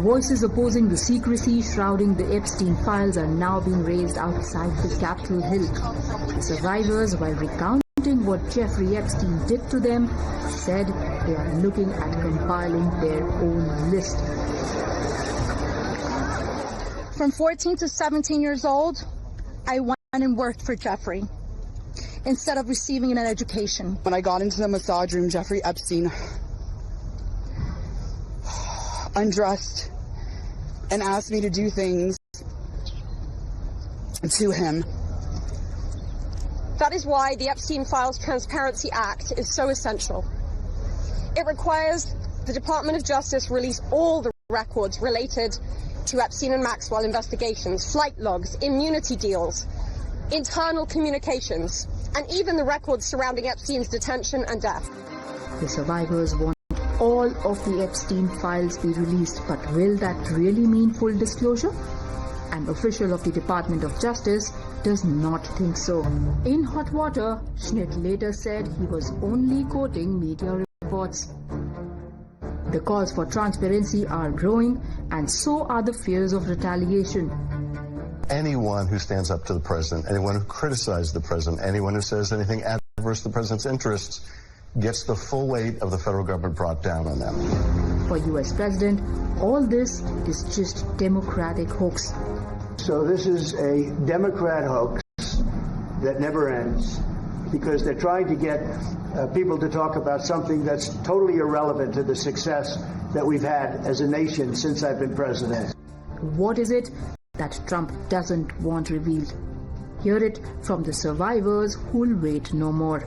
voices opposing the secrecy shrouding the Epstein files are now being raised outside the Capitol Hill. The survivors, while recounting what Jeffrey Epstein did to them, said they are looking at compiling their own list. From 14 to 17 years old, I went and worked for Jeffrey instead of receiving an education. When I got into the massage room, Jeffrey Epstein undressed and asked me to do things to him. That is why the Epstein Files Transparency Act is so essential. It requires the Department of Justice release all the records related to Epstein and Maxwell investigations, flight logs, immunity deals, internal communications, and even the records surrounding Epstein's detention and death. The survivors want all of the Epstein files be released, but will that really mean full disclosure? An official of the Department of Justice does not think so. In hot water, Schnitt later said he was only quoting media reports. The calls for transparency are growing, and so are the fears of retaliation. Anyone who stands up to the president, anyone who criticizes the president, anyone who says anything adverse to the president's interests gets the full weight of the federal government brought down on them. For U.S. President, all this is just Democratic hoax. So this is a Democrat hoax that never ends because they're trying to get people to talk about something that's totally irrelevant to the success that we've had as a nation since I've been president. What is it that Trump doesn't want revealed? Hear it from the survivors who'll wait no more.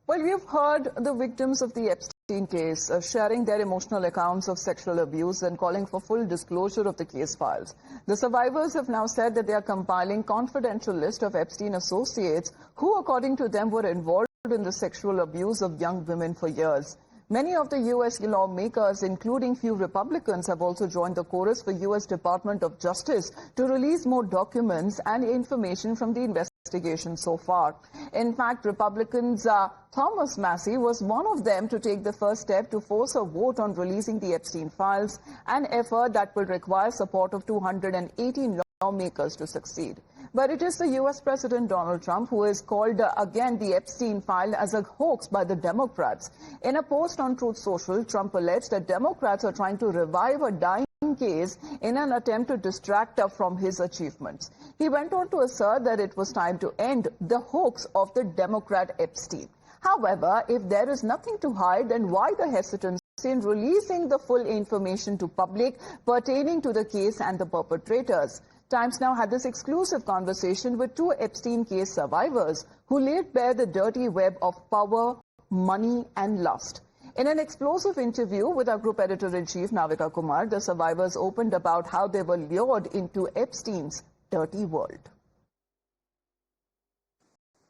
Well, we've heard the victims of the Epstein case sharing their emotional accounts of sexual abuse and calling for full disclosure of the case files. The survivors have now said that they are compiling confidential list of Epstein associates who, according to them, were involved in the sexual abuse of young women for years. Many of the U.S. lawmakers, including few Republicans, have also joined the chorus for U.S. Department of Justice to release more documents and information from the investigation so far. In fact, Republicans Thomas Massie was one of them to take the first step to force a vote on releasing the Epstein files, an effort that will require support of 218 lawmakers to succeed. But it is the U.S. President Donald Trump who has called again the Epstein file as a hoax by the Democrats. In a post on Truth Social, Trump alleged that Democrats are trying to revive a dying case in an attempt to distract us from his achievements. He went on to assert that it was time to end the hoax of the Democrat Epstein. However, if there is nothing to hide, then why the hesitancy in releasing the full information to public pertaining to the case and the perpetrators? Times Now had this exclusive conversation with two Epstein case survivors who laid bare the dirty web of power, money and lust. In an explosive interview with our group editor-in-chief, Navika Kumar, the survivors opened about how they were lured into Epstein's dirty world.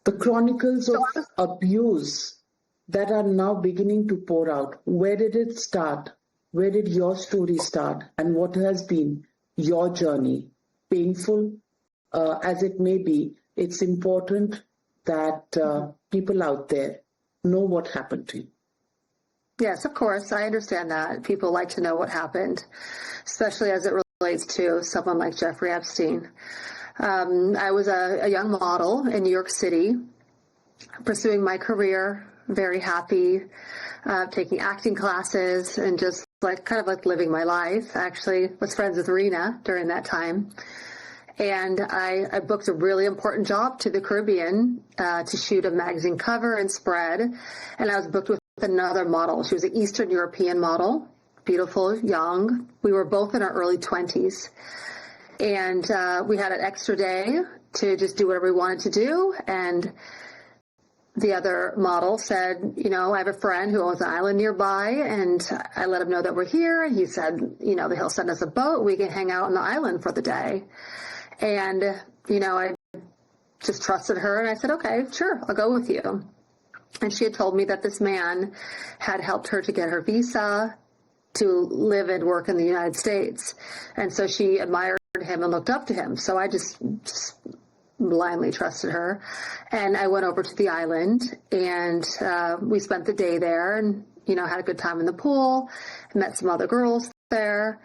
The chronicles of abuse that are now beginning to pour out. Where did it start? Where did your story start? And what has been your journey? Painful as it may be, it's important that people out there know what happened to you. Yes, of course. I understand that. People like to know what happened, especially as it relates to someone like Jeffrey Epstein. I was a young model in New York City, pursuing my career, very happy, taking acting classes and just kind of living my life. Actually, was friends with Rena during that time. And I booked a really important job to the Caribbean to shoot a magazine cover and spread. And I was booked with another model. She was an Eastern European model, beautiful, young. We were both in our early 20s. And we had an extra day to just do whatever we wanted to do. And the other model said, you know, I have a friend who owns an island nearby, and I let him know that we're here. And he said, you know, that he'll send us a boat. We can hang out on the island for the day. And, you know, I just trusted her, and I said, okay, sure, I'll go with you. And she had told me that this man had helped her to get her visa to live and work in the United States. And so she admired him and looked up to him. So I just blindly trusted her. And I went over to the island, and we spent the day there. And had a good time in the pool, met some other girls there,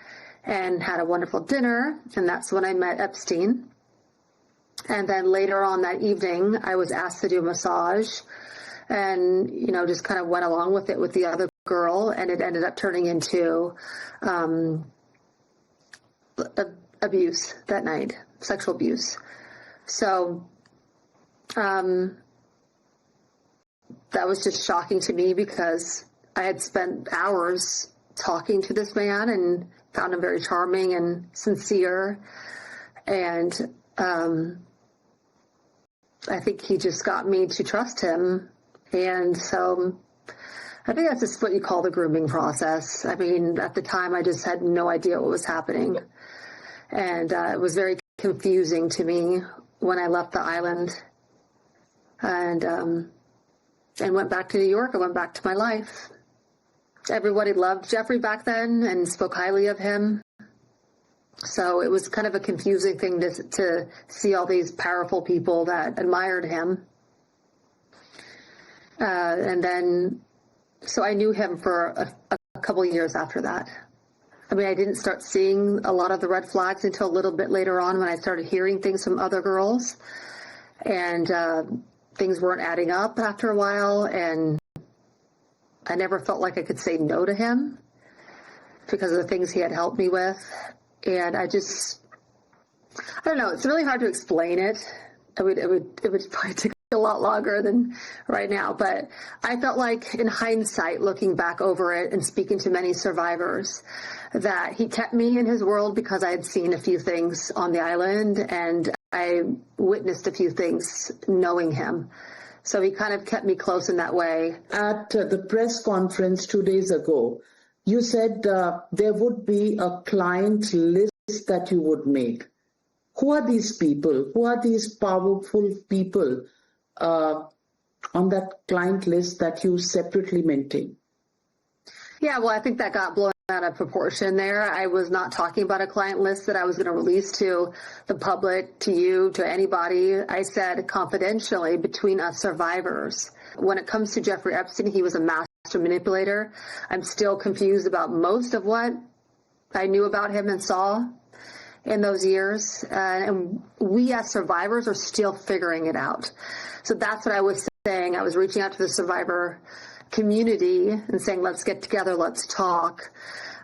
and had a wonderful dinner. And that's when I met Epstein. And then later on that evening, I was asked to do a massage and, just kind of went along with it with the other girl. And it ended up turning into abuse that night, sexual abuse. So that was just shocking to me because I had spent hours talking to this man and found him very charming and sincere. And I think he just got me to trust him. And so I think that's just what you call the grooming process. I mean, at the time, I just had no idea what was happening. And it was very confusing to me when I left the island and went back to New York. I went back to my life. Everybody loved Jeffrey back then and spoke highly of him. So it was kind of a confusing thing to see all these powerful people that admired him. And then, so I knew him for a couple of years after that. I mean, I didn't start seeing a lot of the red flags until a little bit later on when I started hearing things from other girls. And things weren't adding up after a while. And I never felt like I could say no to him because of the things he had helped me with. And I don't know, it's really hard to explain it. It would probably take a lot longer than right now. But I felt like in hindsight, looking back over it and speaking to many survivors, that he kept me in his world because I had seen a few things on the island and I witnessed a few things knowing him. So he kind of kept me close in that way. At the press conference 2 days ago, you said there would be a client list that you would make. Who are these people? Who are these powerful people on that client list that you separately maintain? Yeah, well, I think that got blown out of proportion there. I was not talking about a client list that I was going to release to the public, to you, to anybody. I said confidentially between us survivors. When it comes to Jeffrey Epstein, he was a master manipulator. I'm still confused about most of what I knew about him and saw in those years. And we as survivors are still figuring it out. So that's what I was saying. I was reaching out to the survivor community and saying, let's get together, let's talk,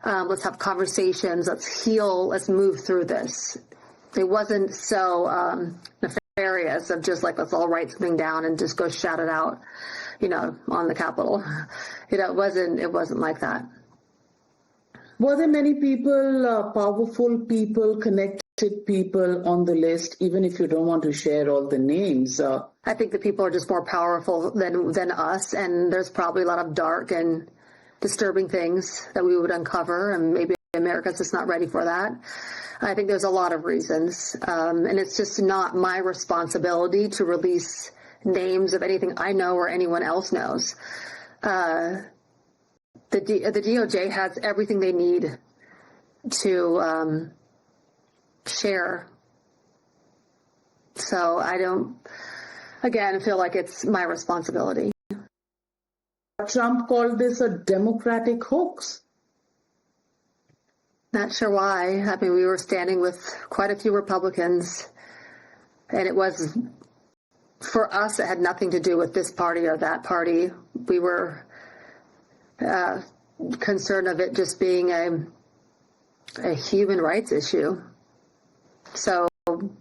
let's have conversations, let's heal, let's move through this. It wasn't so nefarious of just like, let's all write something down and just go shout it out, on the Capitol. It wasn't like that. Were there many people, powerful people, connected people on the list, even if you don't want to share all the names? I think the people are just more powerful than us, and there's probably a lot of dark and disturbing things that we would uncover, and maybe America's just not ready for that. I think there's a lot of reasons, and it's just not my responsibility to release names of anything I know or anyone else knows. The DOJ has everything they need to share. So I don't, again, feel like it's my responsibility. Trump called this a Democratic hoax. Not sure why. I mean, we were standing with quite a few Republicans, and it was, for us, it had nothing to do with this party or that party. We were concerned of it just being a human rights issue. So I'm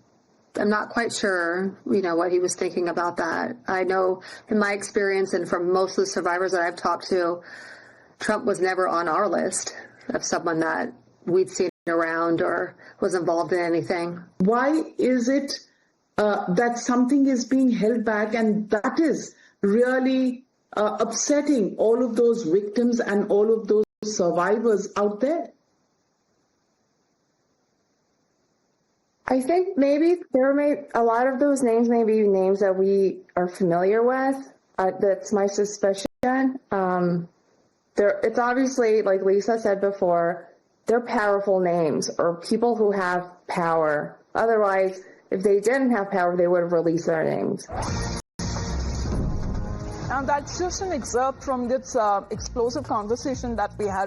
not quite sure, what he was thinking about that. I know in my experience and from most of the survivors that I've talked to, Trump was never on our list of someone that we'd seen around or was involved in anything. Why is it that something is being held back, and that is really upsetting all of those victims and all of those survivors out there? I think maybe a lot of those names may be names that we are familiar with. That's my suspicion. It's obviously, like Lisa said before, they're powerful names or people who have power. Otherwise, if they didn't have power, they would have released their names. And that's just an excerpt from this explosive conversation that we had